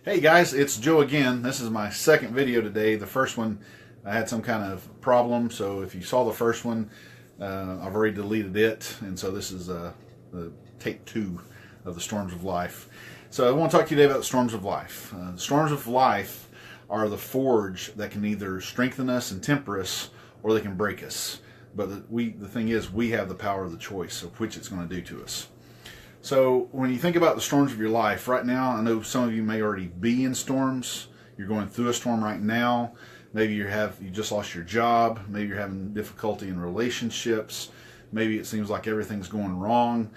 Hey guys, it's Joe again. This is my second video today. The first one, I had some kind of problem, so if you saw the first one, I've already deleted it, and so this is the take 2 of the storms of life. So I want to talk to you today about the storms of life. The storms of life are the forge that can either strengthen us and temper us, or they can break us. But the thing is, we have the power of the choice of which it's going to do to us. So when you think about the storms of your life, right now, I know some of you may already be in storms. You're going through a storm right now. Maybe you just lost your job. Maybe you're having difficulty in relationships. Maybe it seems like everything's going wrong.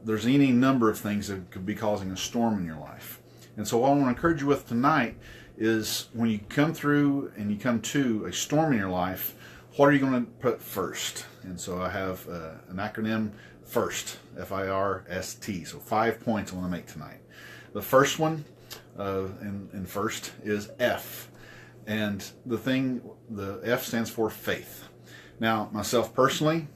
There's any number of things that could be causing a storm in your life. And so what I want to encourage you with tonight is when you come through and you come to a storm in your life, what are you going to put first? And so I have an acronym, F.I.R.S.T, F-I-R-S-T. So 5 points I want to make tonight. The first one in first is F. And the F stands for faith. Now, myself personally,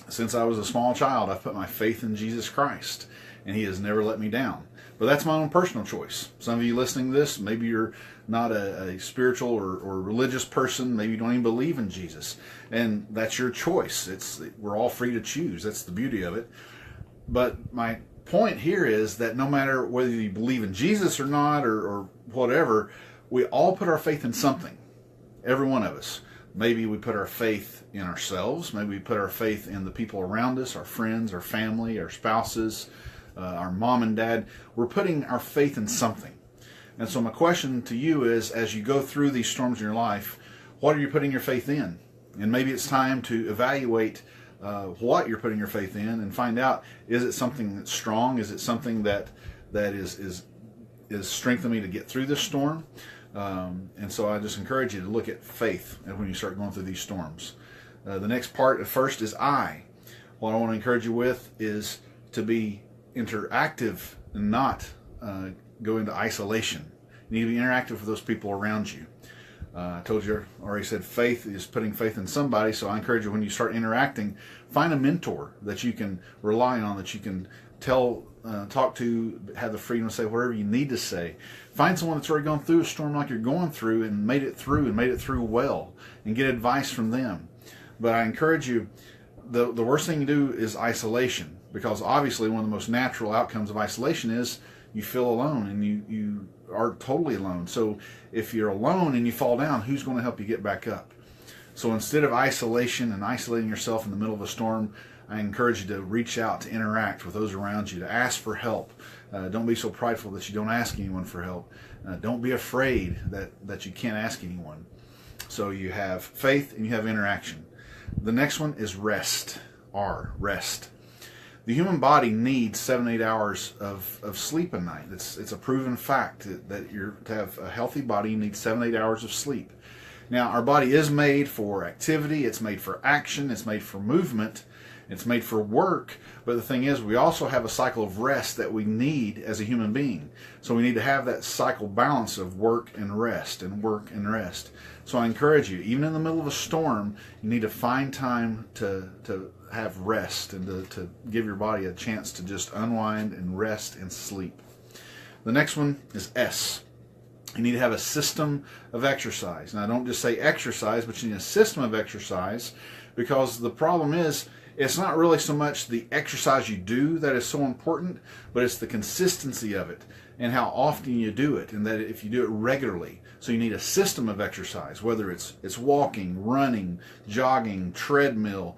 since I was a small child, I've put my faith in Jesus Christ, and He has never let me down. But that's my own personal choice. Some of you listening to this, maybe you're not a spiritual or religious person. Maybe you don't even believe in Jesus. And that's your choice. We're all free to choose. That's the beauty of it. But my point here is that no matter whether you believe in Jesus or not or whatever, we all put our faith in something. Every one of us. Maybe we put our faith in ourselves. Maybe we put our faith in the people around us, our friends, our family, our spouses, our mom and dad. We're putting our faith in something. And so my question to you is, as you go through these storms in your life, what are you putting your faith in? And maybe it's time to evaluate what you're putting your faith in and find out, is it something that's strong? Is it something that is strengthening me to get through this storm? And so I just encourage you to look at faith when you start going through these storms. The next part at first is I. What I want to encourage you with is to be interactive and not go into isolation. You need to be interactive with those people around you. I told you, already said faith is putting faith in somebody, so I encourage you when you start interacting, find a mentor that you can rely on, that you can talk to, have the freedom to say whatever you need to say. Find someone that's already gone through a storm like you're going through and made it through well, and get advice from them. But I encourage you, the worst thing you do is isolation, because obviously one of the most natural outcomes of isolation is you feel alone, and you are totally alone. So if you're alone and you fall down, who's going to help you get back up? So instead of isolation and isolating yourself in the middle of a storm, I encourage you to reach out, to interact with those around you, to ask for help. Don't be so prideful that you don't ask anyone for help. Don't be afraid that you can't ask anyone. So you have faith and you have interaction. The next one is rest. R, rest. The human body needs 7 to 8 hours of sleep a night. It's a proven fact that to have a healthy body, you need 7 to 8 hours of sleep. Now, our body is made for activity, it's made for action, it's made for movement, it's made for work, but the thing is, we also have a cycle of rest that we need as a human being. So we need to have that cycle balance of work and rest, and work and rest. So I encourage you, even in the middle of a storm, you need to find time to have rest and to give your body a chance to just unwind and rest and sleep. The next one is S. You need to have a system of exercise. Now, don't just say exercise, but you need a system of exercise, because the problem is, it's not really so much the exercise you do that is so important, but it's the consistency of it and how often you do it, and that if you do it regularly. So you need a system of exercise, whether it's walking, running, jogging, treadmill,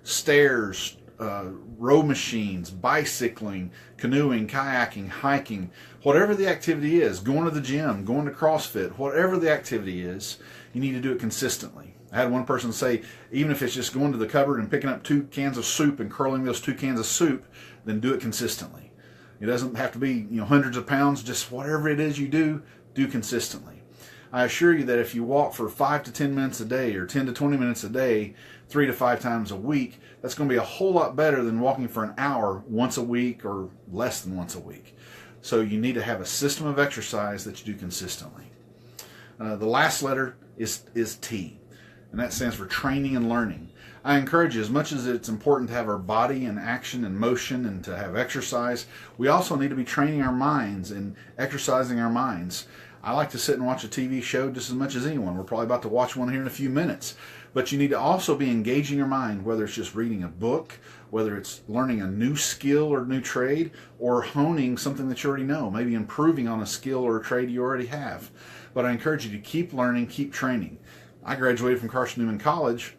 stairs, row machines, bicycling, canoeing, kayaking, hiking, whatever the activity is, going to the gym, going to CrossFit, whatever the activity is, you need to do it consistently. I had one person say, even if it's just going to the cupboard and picking up 2 cans of soup and curling those 2 cans of soup, then do it consistently. It doesn't have to be hundreds of pounds, just whatever it is you do consistently. I assure you that if you walk for 5 to 10 minutes a day, or 10 to 20 minutes a day, 3 to 5 times a week, that's going to be a whole lot better than walking for an hour once a week or less than once a week. So you need to have a system of exercise that you do consistently. The last letter is T, and that stands for training and learning. I encourage you, as much as it's important to have our body in action and motion and to have exercise, we also need to be training our minds and exercising our minds. I like to sit and watch a TV show just as much as anyone. We're probably about to watch one here in a few minutes. But you need to also be engaging your mind, whether it's just reading a book, whether it's learning a new skill or new trade, or honing something that you already know, maybe improving on a skill or a trade you already have. But I encourage you to keep learning, keep training. I graduated from Carson Newman College,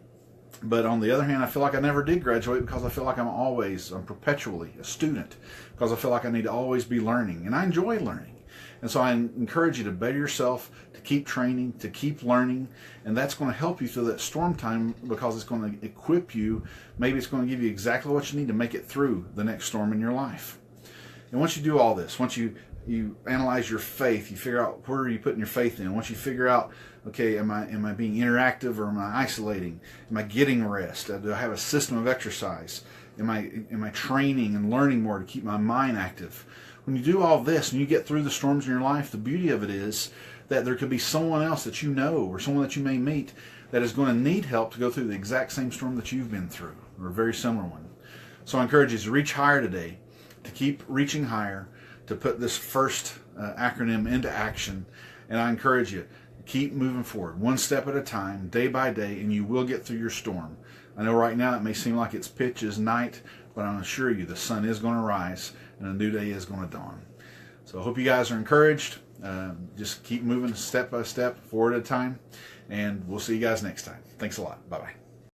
but on the other hand, I feel like I never did graduate because I feel like I'm perpetually a student, because I feel like I need to always be learning, and I enjoy learning. And so I encourage you to better yourself, to keep training, to keep learning, and that's going to help you through that storm time, because it's going to equip you. Maybe it's going to give you exactly what you need to make it through the next storm in your life. And once you do all this, once you analyze your faith, you figure out where are you putting your faith in. Once you figure out, okay, am I being interactive, or am I isolating? Am I getting rest? Do I have a system of exercise? Am I training and learning more to keep my mind active? When you do all this and you get through the storms in your life, the beauty of it is that there could be someone else that you know, or someone that you may meet, that is going to need help to go through the exact same storm that you've been through, or a very similar one. So I encourage you to reach higher today, to keep reaching higher, to put this FIRST acronym into action. And I encourage you, keep moving forward, one step at a time, day by day, and you will get through your storm. I know right now it may seem like it's pitch as night, but I assure you the sun is going to rise and a new day is going to dawn. So I hope you guys are encouraged. Just keep moving step by step, forward at a time, and we'll see you guys next time. Thanks a lot. Bye-bye.